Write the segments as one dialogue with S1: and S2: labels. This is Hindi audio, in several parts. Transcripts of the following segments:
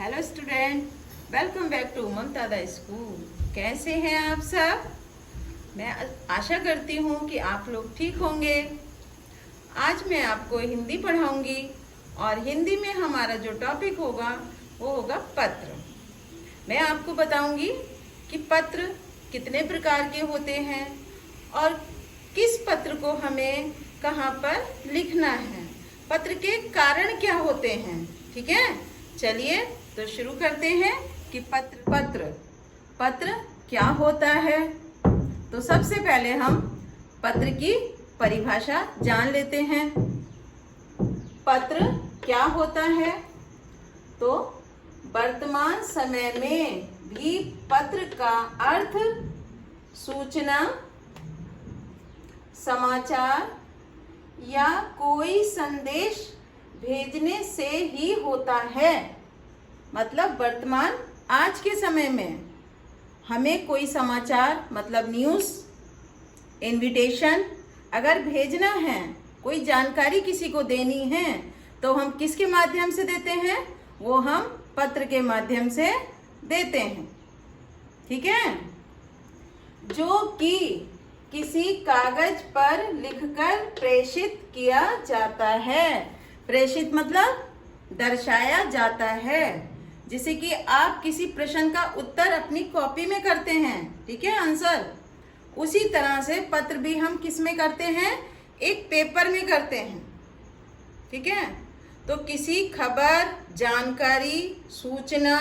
S1: Hello student, welcome back to Mamtada school. कैसे हैं आप सब? मैं आशा करती हूँ कि आप लोग ठीक होंगे। आज मैं आपको हिंदी पढ़ाऊंगी और हिंदी में हमारा जो टॉपिक होगा वो होगा पत्र। मैं आपको बताऊंगी कि पत्र कितने प्रकार के होते हैं और किस पत्र को हमें कहाँ पर लिखना है, पत्र के कारण क्या होते हैं। ठीक है, चलिए तो शुरू करते हैं कि पत्र क्या होता है। तो सबसे पहले हम पत्र की परिभाषा जान लेते हैं। पत्र क्या होता है? तो वर्तमान समय में भी पत्र का अर्थ सूचना, समाचार या कोई संदेश भेजने से ही होता है। मतलब वर्तमान आज के समय में हमें कोई समाचार मतलब न्यूज़, इनविटेशन अगर भेजना है, कोई जानकारी किसी को देनी है तो हम किसके माध्यम से देते हैं? वो हम पत्र के माध्यम से देते हैं। ठीक है, जो कि किसी कागज पर लिखकर प्रेषित किया जाता है। प्रेषित मतलब दर्शाया जाता है। जैसे कि आप किसी प्रश्न का उत्तर अपनी कॉपी में करते हैं, ठीक है, आंसर, उसी तरह से पत्र भी हम किस में करते हैं? एक पेपर में करते हैं। ठीक है, तो किसी खबर, जानकारी, सूचना,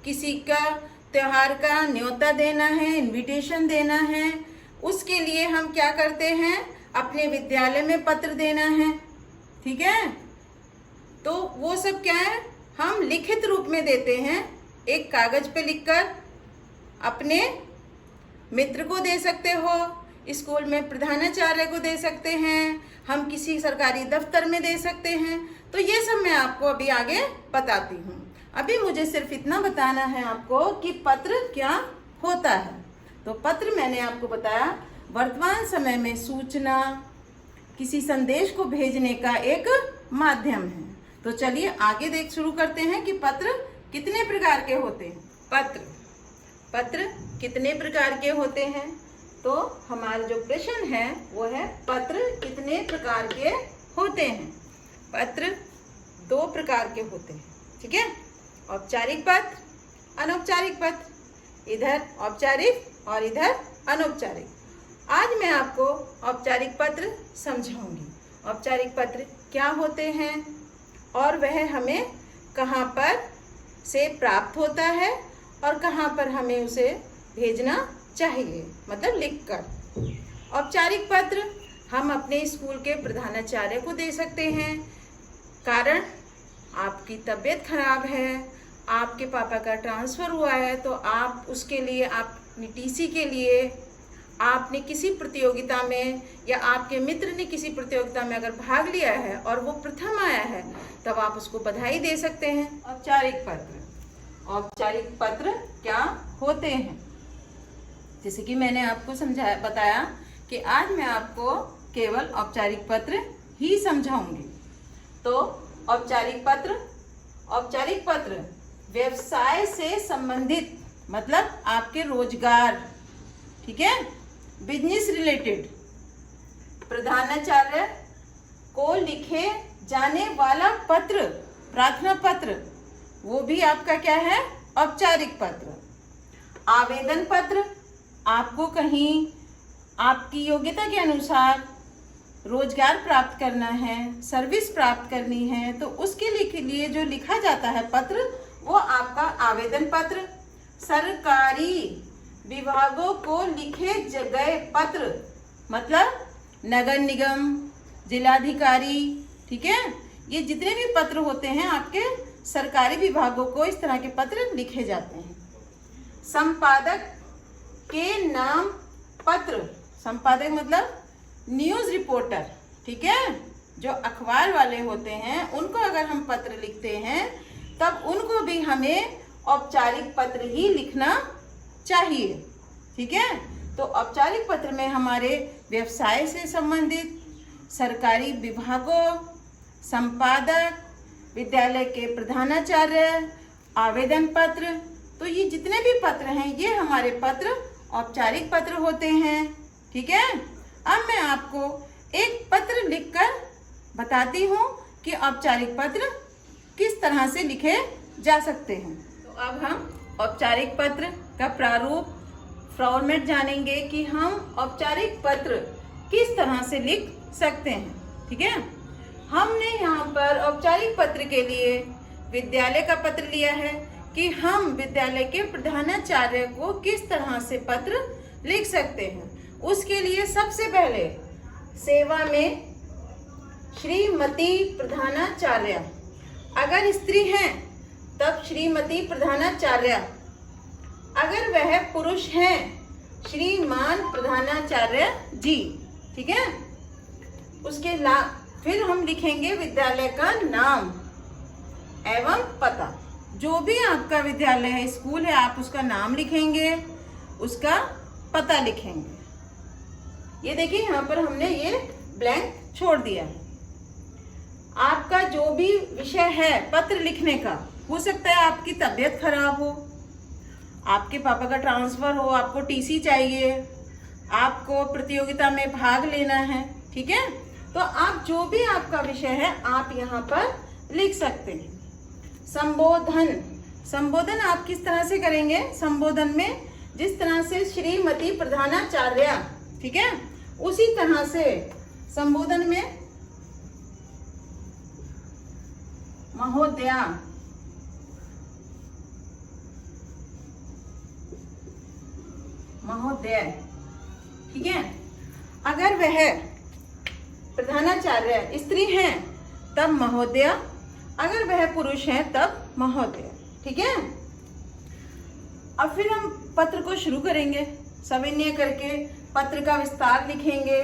S1: किसी का त्योहार का न्योता देना है, इनविटेशन देना है, उसके लिए हम क्या करते हैं? अपने विद्यालय में पत्र देना है। ठीक है, तो वो सब क्या है? हम लिखित रूप में देते हैं, एक कागज पे लिखकर। अपने मित्र को दे सकते हो, स्कूल में प्रधानाचार्य को दे सकते हैं, हम किसी सरकारी दफ्तर में दे सकते हैं। तो ये सब मैं आपको अभी आगे बताती हूँ। अभी मुझे सिर्फ इतना बताना है आपको कि पत्र क्या होता है। तो पत्र मैंने आपको बताया वर्तमान समय में सूचना, किसी संदेश को भेजने का एक माध्यम है। तो चलिए आगे शुरू करते हैं कि पत्र कितने प्रकार के होते हैं। पत्र कितने प्रकार के होते हैं? तो हमारा जो प्रश्न है वो है पत्र कितने प्रकार के होते हैं। पत्र दो प्रकार के होते हैं। ठीक है, औपचारिक पत्र, अनौपचारिक पत्र। इधर औपचारिक और इधर अनौपचारिक। आज मैं आपको औपचारिक पत्र समझाऊंगी। औपचारिक पत्र क्या होते हैं और वह हमें कहाँ पर से प्राप्त होता है और कहाँ पर हमें उसे भेजना चाहिए, मतलब लिखकर। औपचारिक पत्र हम अपने स्कूल के प्रधानाचार्य को दे सकते हैं। कारण आपकी तबीयत खराब है, आपके पापा का ट्रांसफ़र हुआ है, तो आप उसके लिए, आपने टीसी के लिए, आपने किसी प्रतियोगिता में या आपके मित्र ने किसी प्रतियोगिता में अगर भाग लिया है और वो प्रथम आया है, तब आप उसको बधाई दे सकते हैं। औपचारिक पत्र क्या होते हैं? जैसे कि मैंने आपको बताया कि आज मैं आपको केवल औपचारिक पत्र ही समझाऊंगी। तो औपचारिक पत्र व्यवसाय से संबंधित, मतलब आपके रोजगार, ठीक है, बिजनेस रिलेटेड, प्रधानाचार्य को लिखे जाने वाला पत्र, प्रार्थना पत्र, वो भी आपका क्या है? औपचारिक पत्र। आवेदन पत्र, आपको कहीं आपकी योग्यता के अनुसार रोजगार प्राप्त करना है, सर्विस प्राप्त करनी है, तो उसके लिए जो लिखा जाता है पत्र, वो आपका आवेदन पत्र। सरकारी विभागों को लिखे गए पत्र, मतलब नगर निगम, जिलाधिकारी, ठीक है, ये जितने भी पत्र होते हैं आपके सरकारी विभागों को, इस तरह के पत्र लिखे जाते हैं। संपादक के नाम पत्र, संपादक मतलब न्यूज़ रिपोर्टर, ठीक है, जो अखबार वाले होते हैं, उनको अगर हम पत्र लिखते हैं तब उनको भी हमें औपचारिक पत्र ही लिखना चाहिए। ठीक है, तो औपचारिक पत्र में हमारे व्यवसाय से संबंधित, सरकारी विभागों, संपादक, विद्यालय के प्रधानाचार्य आवेदन पत्र। तो ये जितने भी पत्र हैं ये हमारे पत्र औपचारिक पत्र होते हैं। ठीक है, अब मैं आपको एक पत्र लिखकर बताती हूँ कि औपचारिक पत्र किस तरह से लिखे जा सकते हैं। तो अब हम औपचारिक पत्र का प्रारूप फॉर्मेट जानेंगे कि हम औपचारिक पत्र किस तरह से लिख सकते हैं। ठीक है, हमने यहाँ पर औपचारिक पत्र के लिए विद्यालय का पत्र लिया है कि हम विद्यालय के प्रधानाचार्य को किस तरह से पत्र लिख सकते हैं। उसके लिए सबसे पहले सेवा में श्रीमती प्रधानाचार्य, अगर स्त्री हैं तब श्रीमती प्रधानाचार्य, अगर वह पुरुष हैं श्रीमान प्रधानाचार्य जी। ठीक है, उसके फिर हम लिखेंगे विद्यालय का नाम एवं पता। जो भी आपका विद्यालय है, स्कूल है, आप उसका नाम लिखेंगे, उसका पता लिखेंगे। ये देखिए यहाँ पर हमने ये ब्लैंक छोड़ दिया है। आपका जो भी विषय है पत्र लिखने का, हो सकता है आपकी तबीयत खराब हो, आपके पापा का ट्रांसफर हो, आपको टीसी चाहिए, आपको प्रतियोगिता में भाग लेना है। ठीक है, तो आप जो भी आपका विषय है आप यहाँ पर लिख सकते हैं। संबोधन, संबोधन आप किस तरह से करेंगे? संबोधन में जिस तरह से श्रीमती प्रधानाचार्य, ठीक है, उसी तरह से संबोधन में महोदया, महोदय। ठीक है, अगर वह प्रधानाचार्य स्त्री हैं तब महोदया, अगर वह पुरुष है तब महोदय। ठीक है, अब फिर हम पत्र को शुरू करेंगे सविनय करके। पत्र का विस्तार लिखेंगे,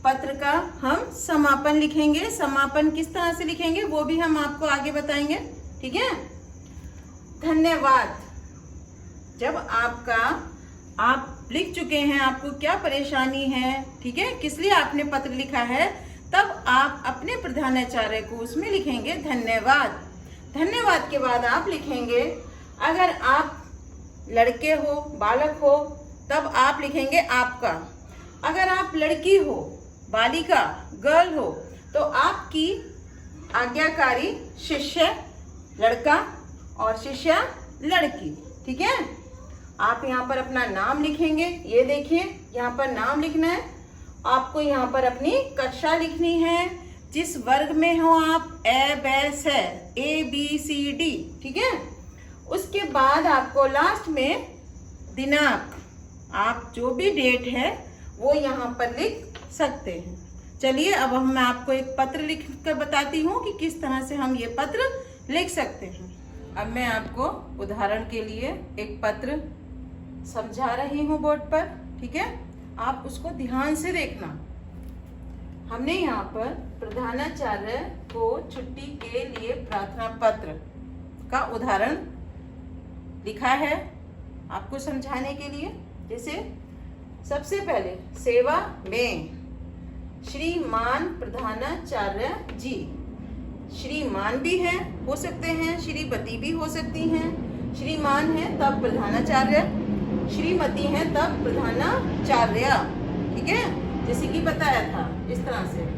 S1: पत्र का हम समापन लिखेंगे। समापन किस तरह से लिखेंगे वो भी हम आपको आगे बताएंगे। ठीक है, धन्यवाद। जब आप लिख चुके हैं, आपको क्या परेशानी है, ठीक है, किस लिए आपने पत्र लिखा है, तब आप अपने प्रधानाचार्य को उसमें लिखेंगे धन्यवाद। धन्यवाद के बाद आप लिखेंगे, अगर आप लड़के हो, बालक हो, तब आप लिखेंगे आपका। अगर आप लड़की हो, बालिका, गर्ल हो, तो आपकी आज्ञाकारी शिष्य लड़का और शिष्या लड़की। ठीक है, आप यहाँ पर अपना नाम लिखेंगे। ये देखिए यहाँ पर नाम लिखना है। आपको यहाँ पर अपनी कक्षा लिखनी है, जिस वर्ग में हो आप, A B C, A B C D। ठीक है, उसके बाद आपको लास्ट में दिनांक, आप जो भी डेट है वो यहाँ पर लिख सकते हैं। चलिए अब मैं आपको एक पत्र लिख कर बताती हूँ कि किस तरह से हम ये पत्र लिख सकते हैं। अब मैं आपको उदाहरण के लिए एक पत्र समझा रही हूँ बोर्ड पर। ठीक है, आप उसको ध्यान से देखना। हमने यहाँ पर प्रधानाचार्य को छुट्टी के लिए प्रार्थना पत्र का उदाहरण लिखा है आपको समझाने के लिए। जैसे सबसे पहले सेवा में श्रीमान प्रधानाचार्य जी, श्रीमान भी हैं, हो सकते हैं, श्रीमती भी हो सकती हैं। श्रीमान है तब प्रधानाचार्य, श्रीमती है तब प्रधानाचार्य। ठीक है, जैसे कि बताया था इस तरह से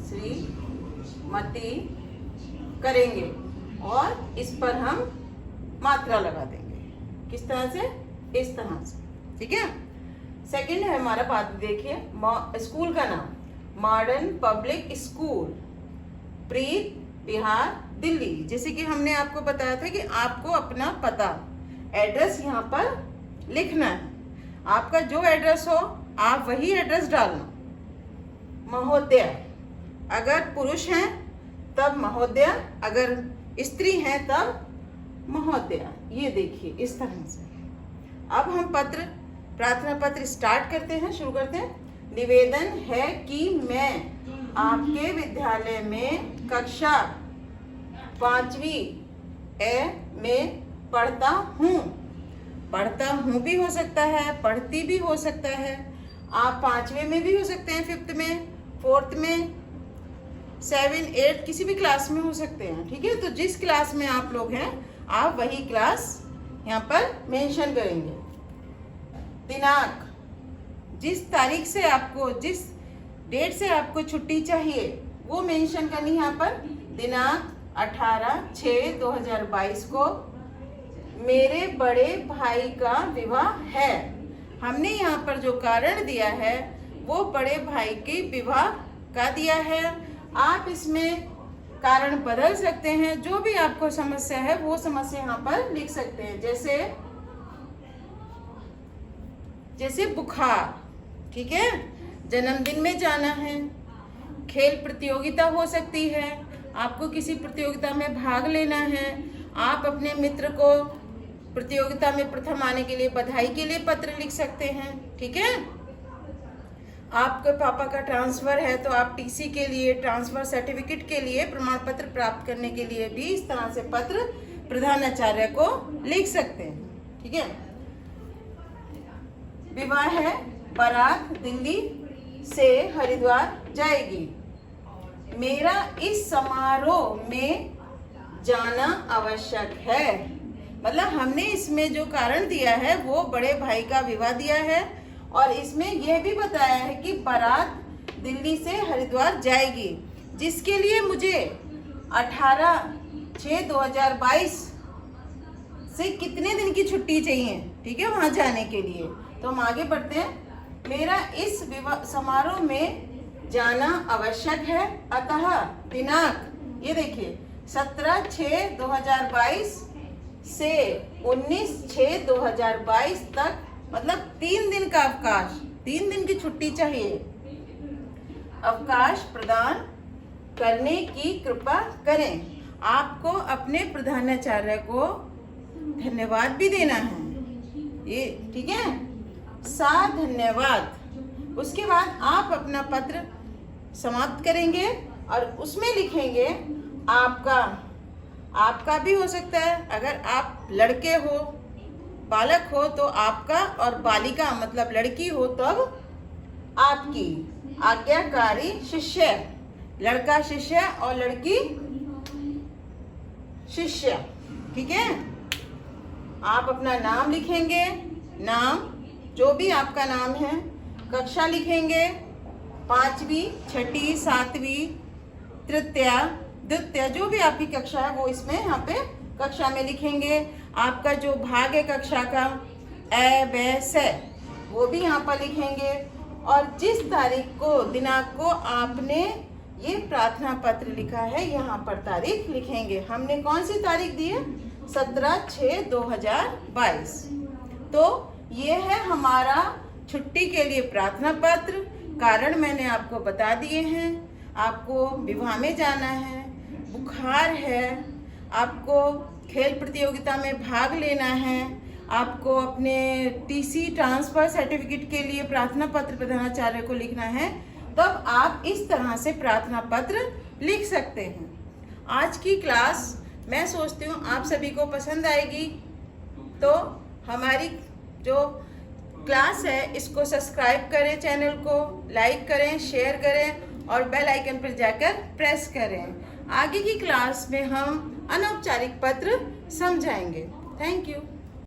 S1: श्रीमती करेंगे और इस पर हम मात्रा लगा देंगे। किस तरह से? इस तरह से। ठीक है, सेकंड है हमारा बात, देखिए स्कूल का नाम मॉडर्न पब्लिक स्कूल, प्रीत, बिहार, दिल्ली। जैसे कि हमने आपको बताया था कि आपको अपना पता, एड्रेस यहाँ पर लिखना है। आपका जो एड्रेस हो आप वही एड्रेस डालना। महोदय, अगर पुरुष हैं तब महोदय, अगर स्त्री हैं तब महोदय। ये देखिए इस तरह से। अब हम प्रार्थना पत्र स्टार्ट करते हैं, शुरू करते हैं। निवेदन है कि मैं आपके विद्यालय में कक्षा 5वीं ए में पढ़ता हूँ। पढ़ता हूँ भी हो सकता है, पढ़ती भी हो सकता है। आप 5वें में भी हो सकते हैं, 5th में, 4th में, 7, 8 किसी भी क्लास में हो सकते हैं, ठीक है। तो जिस क्लास में आप लोग हैं आप वही क्लास यहाँ पर मेंशन करेंगे। दिनांक, जिस तारीख से आपको, जिस डेट से आपको छुट्टी चाहिए वो मेंशन करनी है यहाँ पर। दिनांक 18/6/2022 को मेरे बड़े भाई का विवाह है। हमने यहाँ पर जो कारण दिया है वो बड़े भाई के विवाह का दिया है। आप इसमें कारण बदल सकते हैं, जो भी आपको समस्या है वो समस्या यहाँ पर लिख सकते हैं। जैसे बुखार, ठीक है, जन्मदिन में जाना है, खेल प्रतियोगिता हो सकती है, आपको किसी प्रतियोगिता में भाग लेना है, आप अपने मित्र को प्रतियोगिता में प्रथम आने के लिए बधाई के लिए पत्र लिख सकते हैं, ठीक है। आपके पापा का ट्रांसफर है तो आप टीसी के लिए, ट्रांसफर सर्टिफिकेट के लिए, प्रमाण पत्र प्राप्त करने के लिए भी इस तरह से पत्र प्रधानाचार्य को लिख सकते हैं, ठीक है। विवाह है, बारात दिल्ली से हरिद्वार जाएगी। मेरा इस समारोह में जाना आवश्यक है। मतलब हमने इसमें जो कारण दिया है वो बड़े भाई का विवाह दिया है और इसमें यह भी बताया है कि बारात दिल्ली से हरिद्वार जाएगी, जिसके लिए मुझे 18/6/2022 से कितने दिन की छुट्टी चाहिए, ठीक है, वहां जाने के लिए। तो हम आगे बढ़ते हैं। मेरा इस विवाह समारोह में जाना आवश्यक है, अतः दिनांक ये देखिए 17/6/2022 से 19/6/2022 तक, मतलब 3 दिन का अवकाश, 3 दिन की छुट्टी चाहिए। अवकाश प्रदान करने की कृपा करें। आपको अपने प्रधानाचार्य को धन्यवाद भी देना है, ये ठीक है, धन्यवाद। उसके बाद आप अपना पत्र समाप्त करेंगे और उसमें लिखेंगे आपका भी हो सकता है, अगर आप लड़के हो, बालक हो तो आपका, और बालिका मतलब लड़की हो तब आपकी। आज्ञाकारी शिष्य, लड़का शिष्य और लड़की शिष्य, ठीक है। आप अपना नाम लिखेंगे, नाम जो भी आपका नाम है, कक्षा लिखेंगे, 5वीं, 6ठी, 7वीं, तृतीया, द्वितीय, जो भी आपकी कक्षा है वो इसमें यहाँ पे कक्षा में लिखेंगे। आपका जो भाग है कक्षा का, ए, ब, स, वो भी यहाँ पर लिखेंगे। और जिस तारीख को, दिनांक को आपने ये प्रार्थना पत्र लिखा है यहाँ पर तारीख लिखेंगे। हमने कौन सी तारीख दी है? 17/6/2022। तो ये है हमारा छुट्टी के लिए प्रार्थना पत्र। कारण मैंने आपको बता दिए हैं। आपको विवाह में जाना है, बुखार है, आपको खेल प्रतियोगिता में भाग लेना है, आपको अपने टीसी, ट्रांसफर सर्टिफिकेट के लिए प्रार्थना पत्र प्रधानाचार्य को लिखना है, तब आप इस तरह से प्रार्थना पत्र लिख सकते हैं। आज की क्लास मैं सोचती हूँ आप सभी को पसंद आएगी। तो हमारी जो क्लास है इसको सब्सक्राइब करें, चैनल को लाइक करें, शेयर करें और बेल आइकन पर जाकर प्रेस करें। आगे की क्लास में हम अनौपचारिक पत्र समझाएंगे। Thank you.